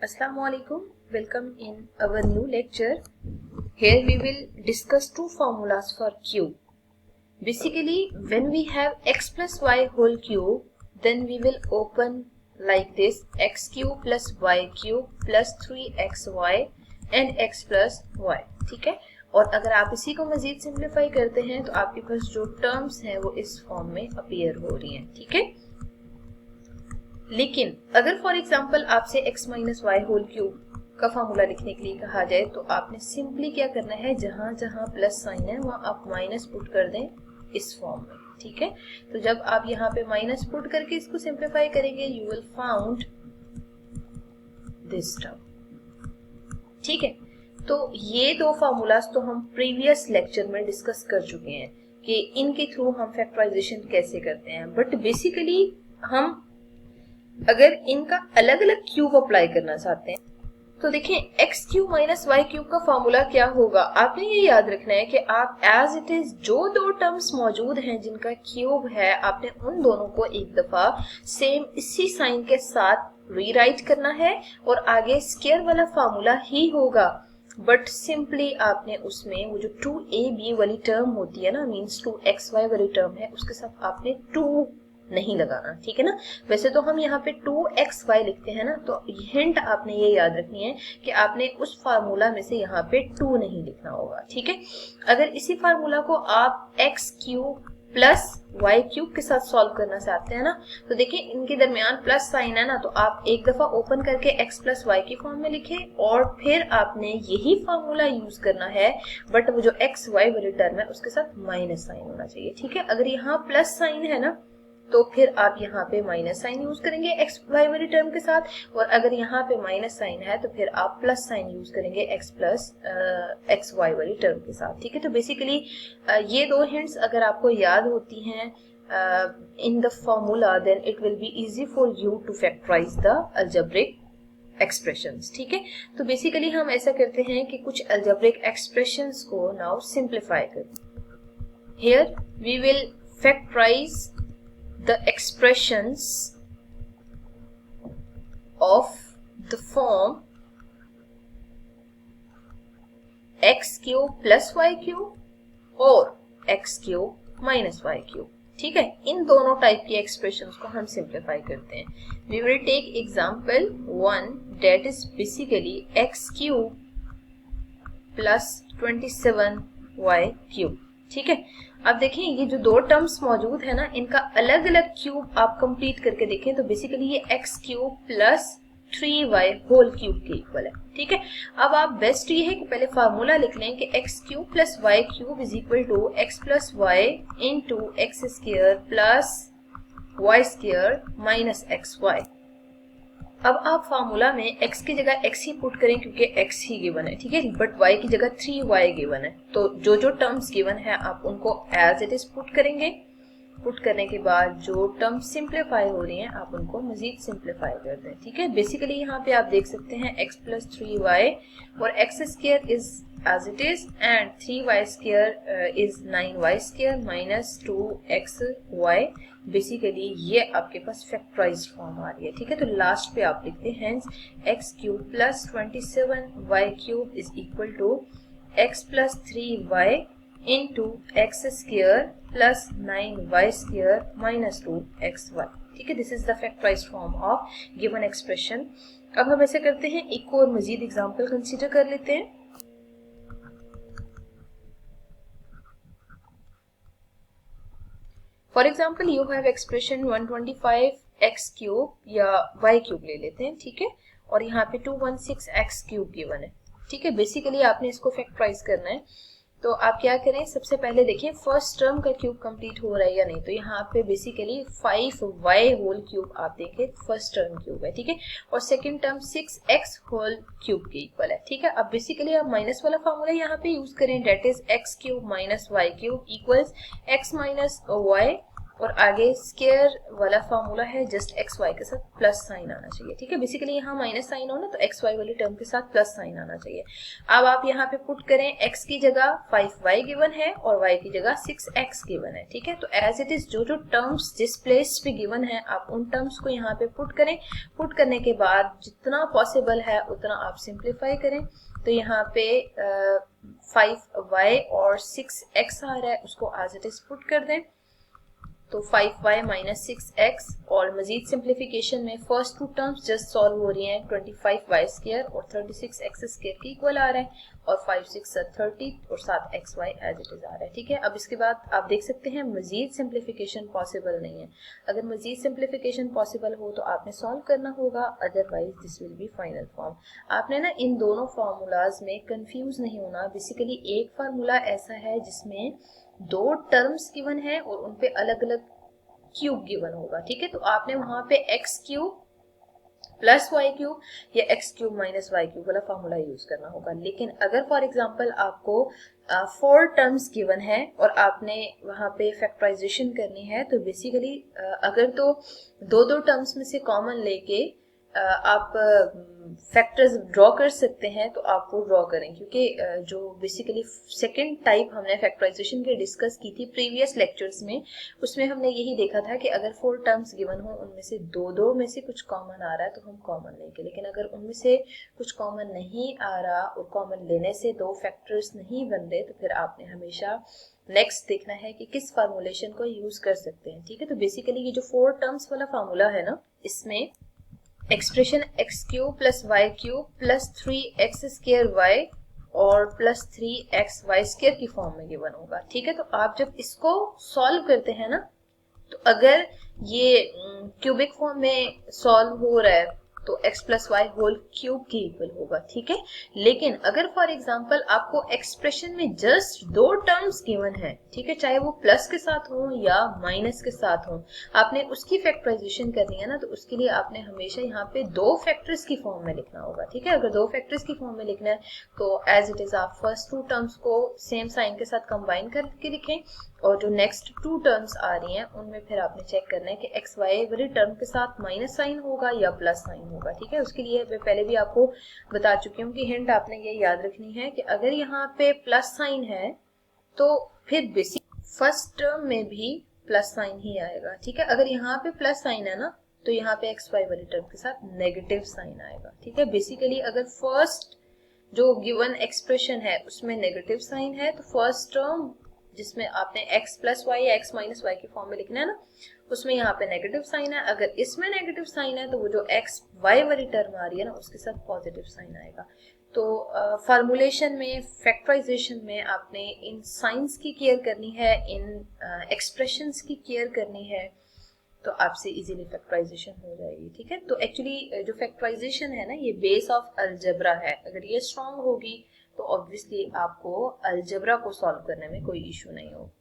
Assalamualaikum. Welcome in our new lecture. Here we will discuss two formulas for cube. Basically, when we have x plus y whole cube, then we will open like this: x cube plus y cube plus 3xy and x plus y. ठीक है, और अगर आप इसी को मजीद simplify करते हैं तो आपके पास जो टर्म्स हैं वो इस फॉर्म में अपीयर हो रही हैं. ठीक है, लेकिन अगर फॉर एग्जांपल आपसे x minus Y whole cube का फॉर्मूला लिखने के लिए कहा जाए तो आपने सिंपली क्या करना है, जहां जहां प्लस साइन है वहां आप माइनस पुट कर दें इस फॉर्म में. ठीक है, तो जब आप यहाँ पे माइनस पुट करके इसको सिंप्लीफाई करेंगे you will found this term. ठीक है, तो ये दो फार्मूलाज तो हम प्रीवियस लेक्चर में डिस्कस कर चुके हैं कि इनके थ्रू हम फैक्टराइजेशन कैसे करते हैं. बट बेसिकली हम अगर इनका अलग अलग क्यूब अप्लाई करना चाहते हैं तो देखें X cube minus Y cube का फॉर्मूला क्या होगा. आपने ये याद रखना है कि आप एज इट इज जो दो टर्म्स मौजूद हैं जिनका क्यूब है आपने उन दोनों को एक दफा सेम इसी साइन के साथ रीराइट करना है और आगे स्क्वायर वाला फॉर्मूला ही होगा. बट सिंपली आपने उसमें वो जो 2ab वाली टर्म होती है ना, मीन्स 2xy वाली टर्म है, उसके साथ आपने 2 नहीं लगाना. ठीक है ना, वैसे तो हम यहाँ पे 2xy लिखते हैं ना, तो हिंट आपने ये याद रखनी है कि आपने उस फार्मूला में से यहाँ पे 2 नहीं लिखना होगा. ठीक है, अगर इसी फार्मूला को आप x cube plus Y cube के साथ सॉल्व करना चाहते हैं ना, तो देखिए इनके दरमियान प्लस साइन है ना, तो आप एक दफा ओपन करके x प्लस वाई की फॉर्म में लिखें और फिर आपने यही फार्मूला यूज करना है, बट वो जो एक्स वाई वाली टर्म है उसके साथ माइनस साइन होना चाहिए. ठीक है, अगर यहाँ प्लस साइन है ना तो फिर आप यहाँ पे माइनस साइन यूज करेंगे एक्स वाई वाली टर्म के साथ, और अगर यहाँ पे माइनस साइन है तो फिर आप प्लस साइन यूज करेंगे एक्स प्लस एक्स वाई वाली टर्म के साथ. ठीक है, तो बेसिकली ये दो हिंट्स अगर आपको याद होती हैं in the formula then it will be easy for you to factorise the algebraic expressions. ठीक है, तो बेसिकली हम ऐसा करते हैं कि कुछ अलजेब्रिक एक्सप्रेशंस को नाउ सिंप्लीफाई करते हैं. Here we will factorise the expressions of the form x cube plus y cube और x cube minus y cube. ठीक है, इन दोनों टाइप की एक्सप्रेशंस को हम सिंप्लीफाई करते हैं. we will take example 1 that is basically x cube plus 27y cube. ठीक है, अब देखें ये जो दो टर्म्स मौजूद है ना इनका अलग अलग क्यूब आप कंप्लीट करके देखें तो बेसिकली ये x cube plus 3y whole cube के इक्वल है. ठीक है, अब आप बेस्ट ये है कि पहले फार्मूला लिख लें कि x cube plus y cube is equal to x plus y into x square plus y square minus x y. अब आप फार्मूला में x की जगह x ही पुट करें क्योंकि x ही गिवन है. ठीक है, बट y की जगह 3y गिवन है, तो जो जो टर्म्स गिवन है आप उनको एज इट इज पुट करेंगे. पुट करने के बाद जो टर्म्स सिंप्लीफाई हो रही हैं आप उनको मजीद सिंप्लीफाई कर दें. ठीक है, बेसिकली यहाँ पे आप देख सकते हैं x प्लस 3y और x square is as it is and 3y square is 9y square minus 2xy. Basically ये आपके पास फैक्टराइज्ड फॉर्म आ रही है. ठीक है, तो लास्ट पे आप लिखते हैं hence x cube plus 27y cube is equal to x plus 3y into x square plus 9y square minus 2xy. ठीक है, this is the factorised form of given expression. अब हम ऐसे करते हैं, एक और मजीद एग्जांपल कंसीडर कर लेते हैं. For example you have expression 125x cube या y क्यूब ले लेते हैं. ठीक है, और यहाँ पे 216x क्यूब गिवन है. ठीक है, बेसिकली आपने इसको फैक्टराइज करना है. तो आप क्या करें, सबसे पहले देखें फर्स्ट टर्म का क्यूब कंप्लीट हो रहा है या नहीं. तो यहाँ पे बेसिकली 5y होल क्यूब आप देखें फर्स्ट टर्म क्यूब है. ठीक है, और second term 6x whole cube के इक्वल है. ठीक है, अब बेसिकली आप माइनस वाला फॉर्मूला यहाँ पे यूज करें, that is x cube minus Y cube equals x minus y और आगे स्केयर वाला फॉर्मूला है जस्ट एक्स वाई के साथ प्लस साइन आना चाहिए, ठीक है। बेसिकली यहाँ माइनस साइन हो ना तो एक्स वाई वाली टर्म के साथ प्लस साइन आना चाहिए। अब आप यहाँ पे पुट करें, एक्स की जगह 5y गिवन है और y की जगह 6x गिवन है, ठीक है। तो एज इट इज जो जो टर्म्स जिस प्लेस पे गिवन है आप उन टर्म्स को यहाँ पे पुट करें। पुट करने के बाद जितना पॉसिबल है उतना आप सिंप्लीफाई करें। तो यहाँ पे 5y और 6x आ रहा है, उसको एज इट इज पुट कर दें। तो 5y माइनस 6x और मजीद सिंप्लीफिकेशन में first two terms just solve हो रही हैं। 25y स्क्वायर और 36x स्क्वायर के इक्वल आ रहा है और 5 6 30 और 7xy एज इट इज आ रहा है, ठीक है। अब इसके बाद आप देख सकते हैं मजीद सिंप्लीफिकेशन पॉसिबल नहीं है। अगर मजीद सिंप्लीफिकेशन पॉसिबल हो तो आपने सॉल्व करना होगा, otherwise this will be final form. आपने ना इन दोनों फार्मूलाज में कंफ्यूज नहीं होना। बेसिकली एक फार्मूला ऐसा है जिसमें दो टर्म्स गिवन है और उनपे अलग अलग क्यूब गिवन होगा, ठीक है। तो आपने वहां पे x cube plus Y cube या x cube minus Y cube वाला फॉर्मूला यूज करना होगा। लेकिन अगर फॉर एग्जांपल आपको 4 टर्म्स गिवन है और आपने वहां पे फैक्टराइजेशन करनी है तो बेसिकली अगर तो दो टर्म्स में से कॉमन लेके आप फैक्टर्स ड्रॉ कर सकते हैं तो आप वो ड्रॉ करें, क्योंकि जो बेसिकली सेकंड टाइप हमने फैक्टराइजेशन की डिस्कस की थी प्रीवियस लेक्चर्स में, उसमें हमने यही देखा था कि अगर 4 टर्म्स गिवन हो उनमें से दो में से कुछ कॉमन आ रहा है तो हम कॉमन लेंगे। लेकिन अगर उनमें से कुछ कॉमन नहीं आ रहा और कॉमन लेने से दो फैक्टर्स नहीं बन रहे तो फिर आपने हमेशा नेक्स्ट देखना है कि किस फार्मूलेशन को यूज कर सकते हैं, ठीक है। तो बेसिकली ये जो 4 टर्म्स वाला फार्मूला है ना, इसमें expression x cube plus Y cube plus 3x square y और प्लस 3x वाई स्क्वायर की फॉर्म में गिवन होगा, ठीक है। तो आप जब इसको सॉल्व करते हैं ना तो अगर ये क्यूबिक फॉर्म में सॉल्व हो रहा है तो x plus y whole cube के इक्वल होगा, ठीक है। लेकिन अगर फॉर एग्जांपल आपको एक्सप्रेशन में जस्ट 2 टर्म्स गिवन है, ठीक है, चाहे वो प्लस के साथ हो या माइनस के साथ हो, आपने उसकी फैक्टराइजेशन करनी है ना तो उसके लिए आपने हमेशा यहाँ पे 2 फैक्टर्स की फॉर्म में लिखना होगा, ठीक है। अगर 2 फैक्टर्स की फॉर्म में लिखना है तो एज इट इज आप फर्स्ट 2 टर्म्स को सेम साइन के साथ कंबाइन करके लिखें और जो नेक्स्ट 2 टर्म्स आ रही हैं उनमें फिर आपने चेक करना है कि एक्स वाई वाली टर्म के साथ माइनस साइन होगा या प्लस साइन होगा, ठीक है। उसके लिए मैं पहले भी आपको बता चुकी हूँ कि हिंट आपने ये याद रखनी है कि अगर यहाँ पे प्लस साइन है तो फिर बेसिक फर्स्ट टर्म में भी प्लस साइन ही आएगा, ठीक है। अगर यहाँ पे प्लस साइन है ना तो यहाँ पे एक्स वाई वाली टर्म के साथ नेगेटिव साइन आएगा, ठीक है। बेसिकली अगर फर्स्ट जो गिवन एक्सप्रेशन है उसमें नेगेटिव साइन है तो फर्स्ट टर्म जिसमें आपने x प्लस वाई या x माइनस वाई की फॉर्म में लिखना है ना उसमें यहाँ पे नेगेटिव साइन है। अगर इसमें नेगेटिव साइन है तो वो जो x y वाली टर्म आ रही है ना उसके साथ पॉजिटिव साइन आएगा। तो फार्मूलेशन में फैक्टराइजेशन में आपने इन साइंस की केयर करनी है, इन एक्सप्रेशंस की केयर करनी है तो आपसे इजीली फैक्टराइजेशन हो जाएगी, ठीक है। तो एक्चुअली जो फैक्टराइजेशन है ना ये बेस ऑफ अलजेब्रा है। अगर ये स्ट्रांग होगी तो ऑब्वियसली आपको अलजेब्रा को सॉल्व करने में कोई इशू नहीं होगा।